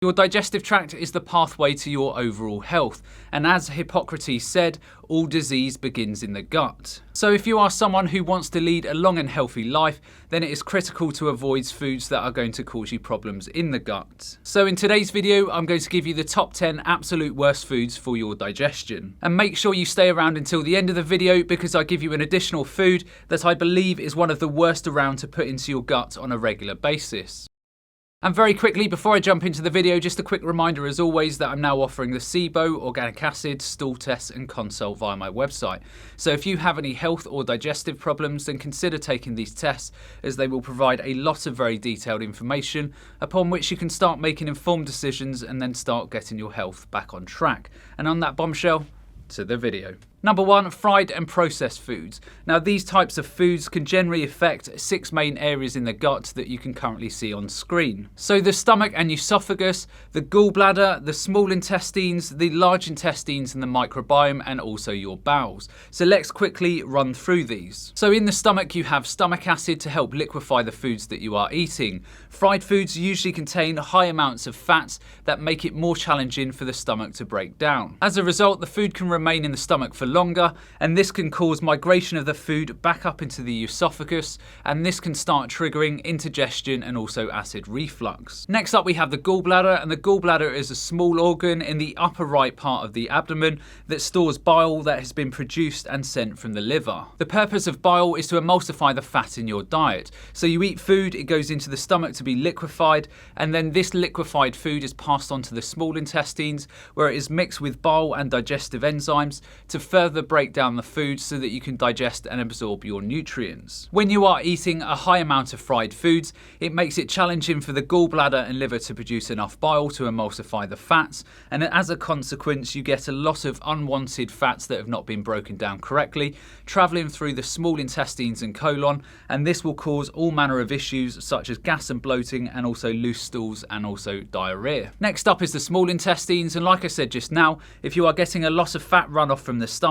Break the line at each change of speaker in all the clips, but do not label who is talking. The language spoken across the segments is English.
Your digestive tract is the pathway to your overall health, and as Hippocrates said, all disease begins in the gut. So if you are someone who wants to lead a long and healthy life, then it is critical to avoid foods that are going to cause you problems in the gut. So in today's video, I'm going to give you the top 10 absolute worst foods for your digestion. And make sure you stay around until the end of the video, because I give you an additional food that I believe is one of the worst around to put into your gut on a regular basis. And very quickly, before I jump into the video, just a quick reminder as always that I'm now offering the SIBO, organic acid, stool tests and consult via my website. So if you have any health or digestive problems, then consider taking these tests, as they will provide a lot of very detailed information upon which you can start making informed decisions and then start getting your health back on track. And on that bombshell, to the video. Number 1, fried and processed foods. Now these types of foods can generally affect 6 main areas in the gut that you can currently see on screen. So the stomach and esophagus, the gallbladder, the small intestines, the large intestines and the microbiome, and also your bowels. So let's quickly run through these. So in the stomach you have stomach acid to help liquefy the foods that you are eating. Fried foods usually contain high amounts of fats that make it more challenging for the stomach to break down. As a result, the food can remain in the stomach for longer, and this can cause migration of the food back up into the esophagus, and this can start triggering indigestion and also acid reflux. Next up we have the gallbladder, and the gallbladder is a small organ in the upper right part of the abdomen that stores bile that has been produced and sent from the liver. The purpose of bile is to emulsify the fat in your diet. So you eat food, it goes into the stomach to be liquefied, and then this liquefied food is passed on to the small intestines, where it is mixed with bile and digestive enzymes to further break down the food so that you can digest and absorb your nutrients. When you are eating a high amount of fried foods, it makes it challenging for the gallbladder and liver to produce enough bile to emulsify the fats, and as a consequence you get a lot of unwanted fats that have not been broken down correctly travelling through the small intestines and colon, and this will cause all manner of issues such as gas and bloating, and also loose stools and also diarrhea. Next up is the small intestines, and like I said just now, if you are getting a lot of fat runoff from the stomach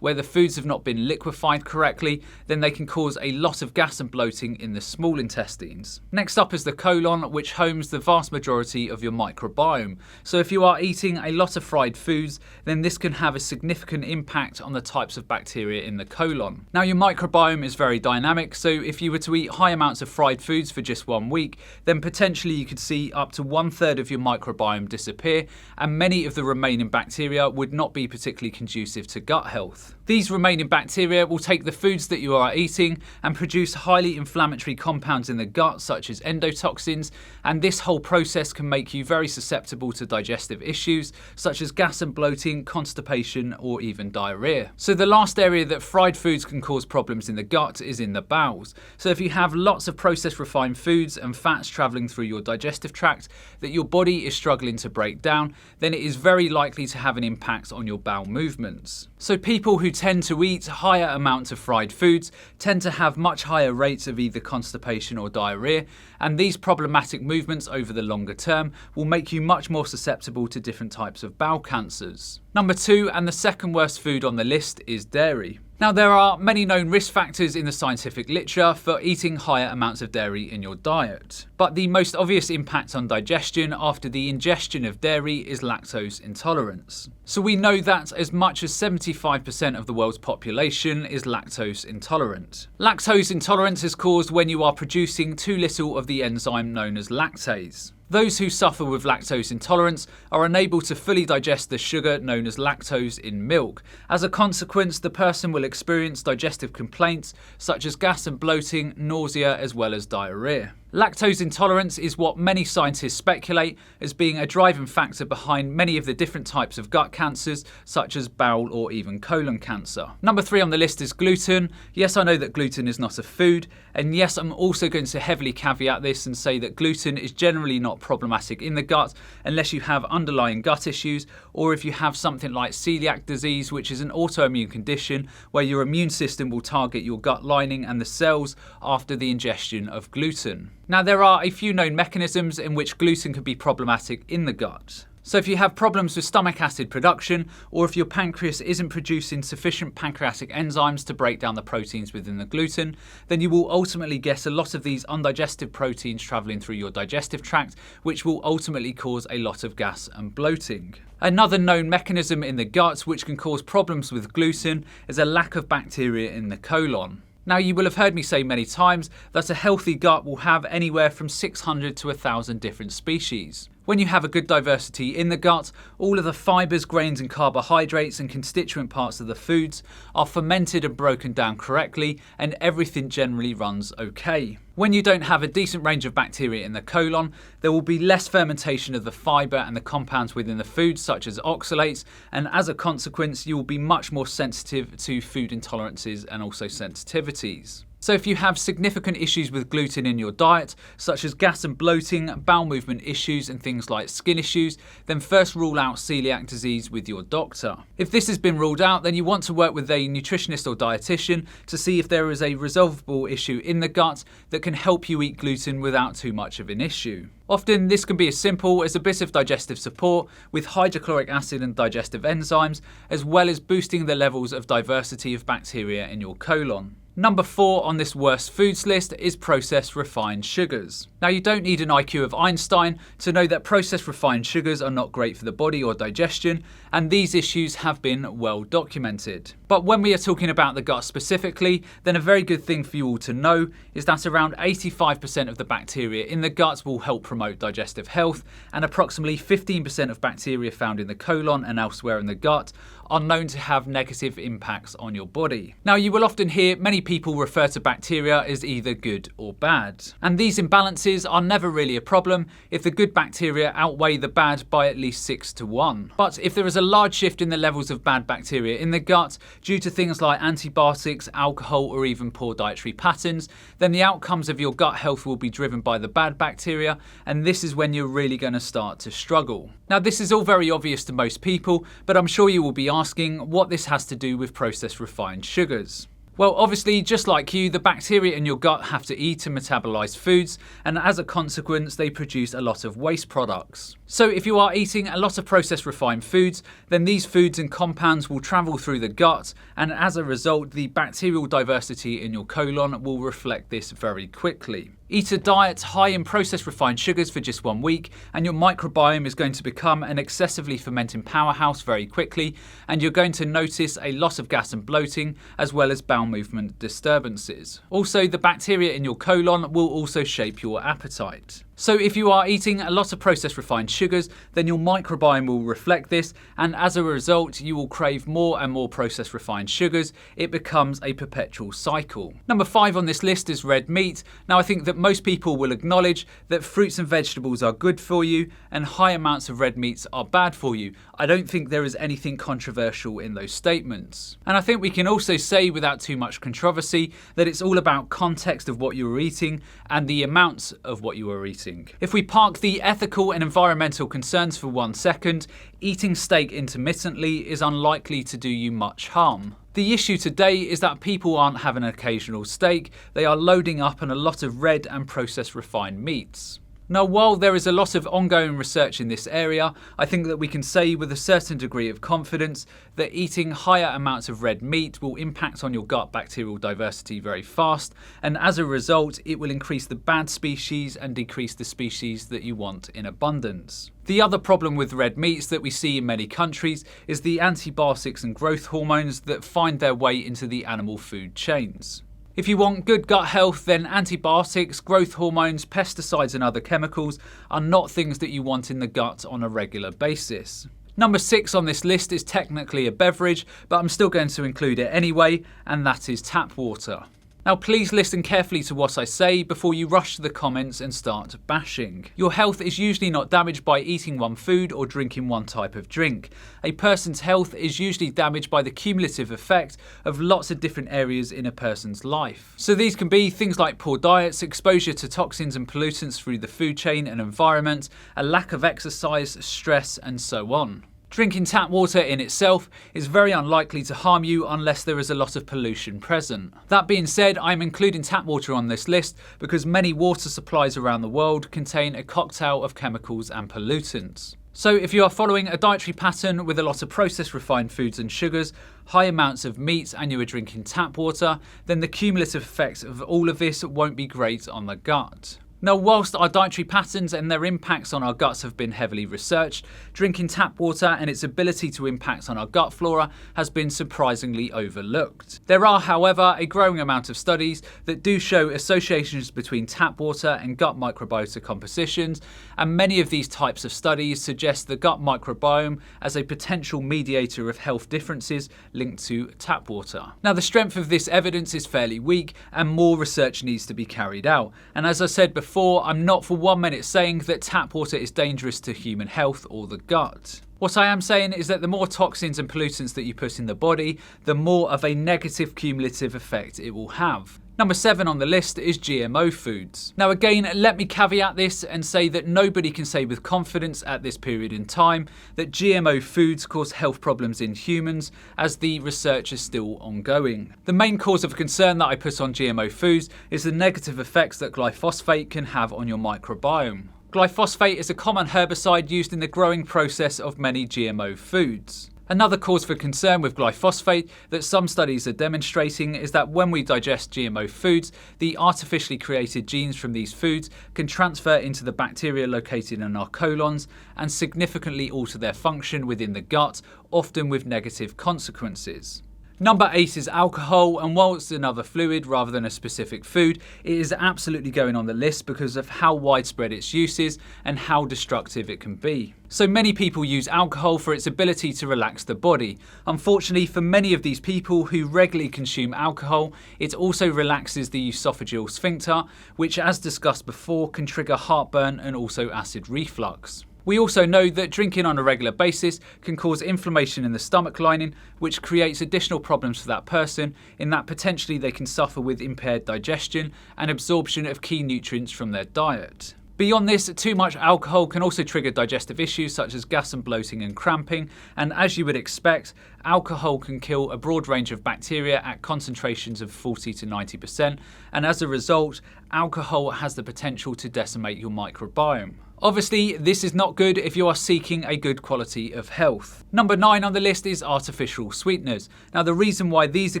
where the foods have not been liquefied correctly, then they can cause a lot of gas and bloating in the small intestines. Next up is the colon, which homes the vast majority of your microbiome. So if you are eating a lot of fried foods, then this can have a significant impact on the types of bacteria in the colon. Now your microbiome is very dynamic, so if you were to eat high amounts of fried foods for just 1 week, then potentially you could see up to 1/3 of your microbiome disappear, and many of the remaining bacteria would not be particularly conducive to gut health. These remaining bacteria will take the foods that you are eating and produce highly inflammatory compounds in the gut such as endotoxins, and this whole process can make you very susceptible to digestive issues such as gas and bloating, constipation or even diarrhea. So the last area that fried foods can cause problems in the gut is in the bowels. So if you have lots of processed refined foods and fats travelling through your digestive tract that your body is struggling to break down, then it is very likely to have an impact on your bowel movements. So people who tend to eat higher amounts of fried foods tend to have much higher rates of either constipation or diarrhea, and these problematic movements over the longer term will make you much more susceptible to different types of bowel cancers. Number 2, and the second worst food on the list, is dairy. Now there are many known risk factors in the scientific literature for eating higher amounts of dairy in your diet, but the most obvious impact on digestion after the ingestion of dairy is lactose intolerance. So we know that as much as 75% of the world's population is lactose intolerant. Lactose intolerance is caused when you are producing too little of the enzyme known as lactase. Those who suffer with lactose intolerance are unable to fully digest the sugar known as lactose in milk. As a consequence, the person will experience digestive complaints such as gas and bloating, nausea, as well as diarrhea. Lactose intolerance is what many scientists speculate as being a driving factor behind many of the different types of gut cancers, such as bowel or even colon cancer. Number 3 on the list is gluten. Yes, I know that gluten is not a food, and yes, I'm also going to heavily caveat this and say that gluten is generally not problematic in the gut unless you have underlying gut issues, or if you have something like celiac disease, which is an autoimmune condition where your immune system will target your gut lining and the cells after the ingestion of gluten. Now there are a few known mechanisms in which gluten can be problematic in the gut. So if you have problems with stomach acid production, or if your pancreas isn't producing sufficient pancreatic enzymes to break down the proteins within the gluten, then you will ultimately get a lot of these undigested proteins travelling through your digestive tract, which will ultimately cause a lot of gas and bloating. Another known mechanism in the gut which can cause problems with gluten is a lack of bacteria in the colon. Now, you will have heard me say many times that a healthy gut will have anywhere from 600 to 1,000 different species. When you have a good diversity in the gut, all of the fibres, grains and carbohydrates and constituent parts of the foods are fermented and broken down correctly, and everything generally runs okay. When you don't have a decent range of bacteria in the colon, there will be less fermentation of the fibre and the compounds within the food, such as oxalates, and as a consequence, you will be much more sensitive to food intolerances and also sensitivities. So if you have significant issues with gluten in your diet, such as gas and bloating, bowel movement issues and things like skin issues, then first rule out celiac disease with your doctor. If this has been ruled out, then you want to work with a nutritionist or dietitian to see if there is a resolvable issue in the gut that can help you eat gluten without too much of an issue. Often this can be as simple as a bit of digestive support with hydrochloric acid and digestive enzymes, as well as boosting the levels of diversity of bacteria in your colon. Number 4 on this worst foods list is processed refined sugars. Now, you don't need an IQ of Einstein to know that processed refined sugars are not great for the body or digestion, and these issues have been well documented. But when we are talking about the gut specifically, then a very good thing for you all to know is that around 85% of the bacteria in the gut will help promote digestive health, and approximately 15% of bacteria found in the colon and elsewhere in the gut are known to have negative impacts on your body. Now, you will often hear many people refer to bacteria as either good or bad. And these imbalances are never really a problem if the good bacteria outweigh the bad by at least 6 to 1. But if there is a large shift in the levels of bad bacteria in the gut due to things like antibiotics, alcohol, or even poor dietary patterns, then the outcomes of your gut health will be driven by the bad bacteria, and this is when you're really going to start to struggle. Now, this is all very obvious to most people, but I'm sure you will be asking what this has to do with processed refined sugars. Well, obviously, just like you, the bacteria in your gut have to eat and metabolize foods, and as a consequence, they produce a lot of waste products. So if you are eating a lot of processed refined foods, then these foods and compounds will travel through the gut, and as a result, the bacterial diversity in your colon will reflect this very quickly. Eat a diet high in processed refined sugars for just 1 week, and your microbiome is going to become an excessively fermenting powerhouse very quickly, and you're going to notice a lot of gas and bloating, as well as bowel movement disturbances. Also, the bacteria in your colon will also shape your appetite. So if you are eating a lot of processed refined sugars, then your microbiome will reflect this, and as a result, you will crave more and more processed refined sugars. It becomes a perpetual cycle. Number 5 on this list is red meat. Now, I think that most people will acknowledge that fruits and vegetables are good for you, and high amounts of red meats are bad for you. I don't think there is anything controversial in those statements. And I think we can also say without too much controversy that it's all about context of what you're eating and the amounts of what you are eating. If we park the ethical and environmental concerns for 1 second, eating steak intermittently is unlikely to do you much harm. The issue today is that people aren't having an occasional steak, they are loading up on a lot of red and processed refined meats. Now, while there is a lot of ongoing research in this area, I think that we can say with a certain degree of confidence that eating higher amounts of red meat will impact on your gut bacterial diversity very fast, and as a result, it will increase the bad species and decrease the species that you want in abundance. The other problem with red meats that we see in many countries is the antibiotics and growth hormones that find their way into the animal food chains. If you want good gut health, then antibiotics, growth hormones, pesticides and other chemicals are not things that you want in the gut on a regular basis. Number 6 on this list is technically a beverage, but I'm still going to include it anyway, and that is tap water. Now, please listen carefully to what I say before you rush to the comments and start bashing. Your health is usually not damaged by eating one food or drinking one type of drink. A person's health is usually damaged by the cumulative effect of lots of different areas in a person's life. So these can be things like poor diets, exposure to toxins and pollutants through the food chain and environment, a lack of exercise, stress, and so on. Drinking tap water in itself is very unlikely to harm you unless there is a lot of pollution present. That being said, I'm including tap water on this list because many water supplies around the world contain a cocktail of chemicals and pollutants. So if you are following a dietary pattern with a lot of processed refined foods and sugars, high amounts of meat, and you are drinking tap water, then the cumulative effects of all of this won't be great on the gut. Now, whilst our dietary patterns and their impacts on our guts have been heavily researched, drinking tap water and its ability to impact on our gut flora has been surprisingly overlooked. There are, however, a growing amount of studies that do show associations between tap water and gut microbiota compositions, and many of these types of studies suggest the gut microbiome as a potential mediator of health differences linked to tap water. Now, the strength of this evidence is fairly weak, and more research needs to be carried out. And as I said before, I'm not for 1 minute saying that tap water is dangerous to human health or the gut. What I am saying is that the more toxins and pollutants that you put in the body, the more of a negative cumulative effect it will have. Number 7 on the list is GMO foods. Now again, let me caveat this and say that nobody can say with confidence at this period in time that GMO foods cause health problems in humans, as the research is still ongoing. The main cause of concern that I put on GMO foods is the negative effects that glyphosate can have on your microbiome. Glyphosate is a common herbicide used in the growing process of many GMO foods. Another cause for concern with glyphosate that some studies are demonstrating is that when we digest GMO foods, the artificially created genes from these foods can transfer into the bacteria located in our colons and significantly alter their function within the gut, often with negative consequences. Number 8 is alcohol, and while it's another fluid rather than a specific food, it is absolutely going on the list because of how widespread its use is and how destructive it can be. So many people use alcohol for its ability to relax the body. Unfortunately, for many of these people who regularly consume alcohol, it also relaxes the esophageal sphincter, which, as discussed before, can trigger heartburn and also acid reflux. We also know that drinking on a regular basis can cause inflammation in the stomach lining, which creates additional problems for that person, in that potentially they can suffer with impaired digestion and absorption of key nutrients from their diet. Beyond this, too much alcohol can also trigger digestive issues such as gas and bloating and cramping, and as you would expect, alcohol can kill a broad range of bacteria at concentrations of 40 to 90%, and as a result, alcohol has the potential to decimate your microbiome. Obviously, this is not good if you are seeking a good quality of health. Number 9 on the list is artificial sweeteners. Now, the reason why these are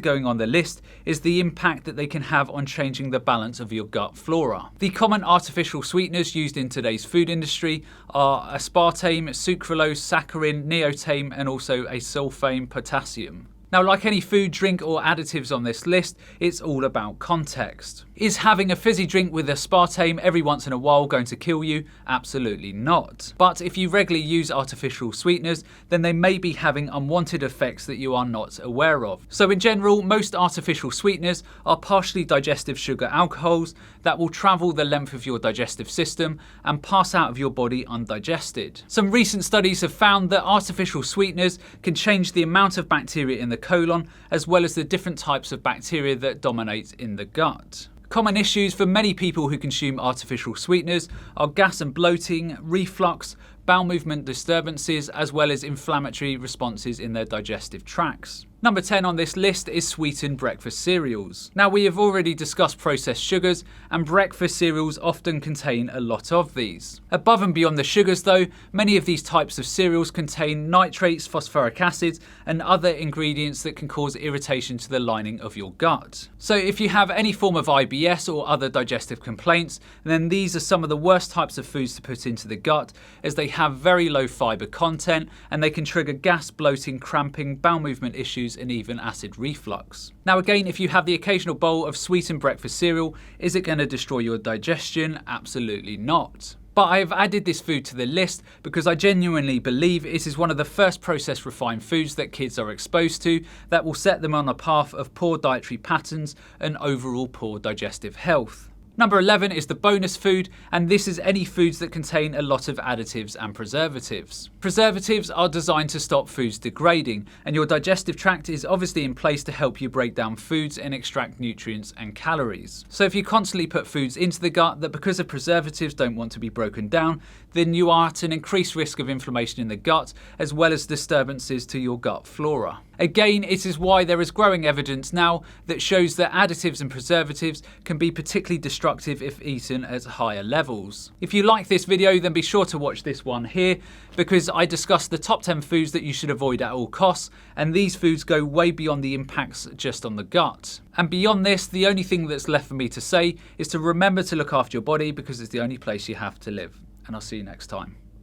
going on the list is the impact that they can have on changing the balance of your gut flora. The common artificial sweeteners used in today's food industry are aspartame, sucralose, saccharin, neotame, and also a sulfame potassium. Now, like any food, drink, or additives on this list, it's all about context. Is having a fizzy drink with aspartame every once in a while going to kill you? Absolutely not. But if you regularly use artificial sweeteners, then they may be having unwanted effects that you are not aware of. So in general, most artificial sweeteners are partially digestive sugar alcohols that will travel the length of your digestive system and pass out of your body undigested. Some recent studies have found that artificial sweeteners can change the amount of bacteria in the colon, as well as the different types of bacteria that dominate in the gut. Common issues for many people who consume artificial sweeteners are gas and bloating, reflux, bowel movement disturbances, as well as inflammatory responses in their digestive tracts. Number 10 on this list is sweetened breakfast cereals. Now, we have already discussed processed sugars, and breakfast cereals often contain a lot of these. Above and beyond the sugars though, many of these types of cereals contain nitrates, phosphoric acids, and other ingredients that can cause irritation to the lining of your gut. So if you have any form of IBS or other digestive complaints, then these are some of the worst types of foods to put into the gut, as they have very low fibre content and they can trigger gas, bloating, cramping, bowel movement issues, and even acid reflux. Now again, if you have the occasional bowl of sweetened breakfast cereal, is it going to destroy your digestion? Absolutely not. But I have added this food to the list because I genuinely believe it is one of the first processed refined foods that kids are exposed to that will set them on a path of poor dietary patterns and overall poor digestive health. Number 11 is the bonus food, and this is any foods that contain a lot of additives and preservatives. Preservatives are designed to stop foods degrading, and your digestive tract is obviously in place to help you break down foods and extract nutrients and calories. So if you constantly put foods into the gut that because of preservatives don't want to be broken down, then you are at an increased risk of inflammation in the gut, as well as disturbances to your gut flora. Again, it is why there is growing evidence now that shows that additives and preservatives can be particularly destructive destructive if eaten at higher levels. If you like this video, then be sure to watch this one here, because I discuss the top 10 foods that you should avoid at all costs, and these foods go way beyond the impacts just on the gut. And beyond this, the only thing that's left for me to say is to remember to look after your body, because it's the only place you have to live. And I'll see you next time.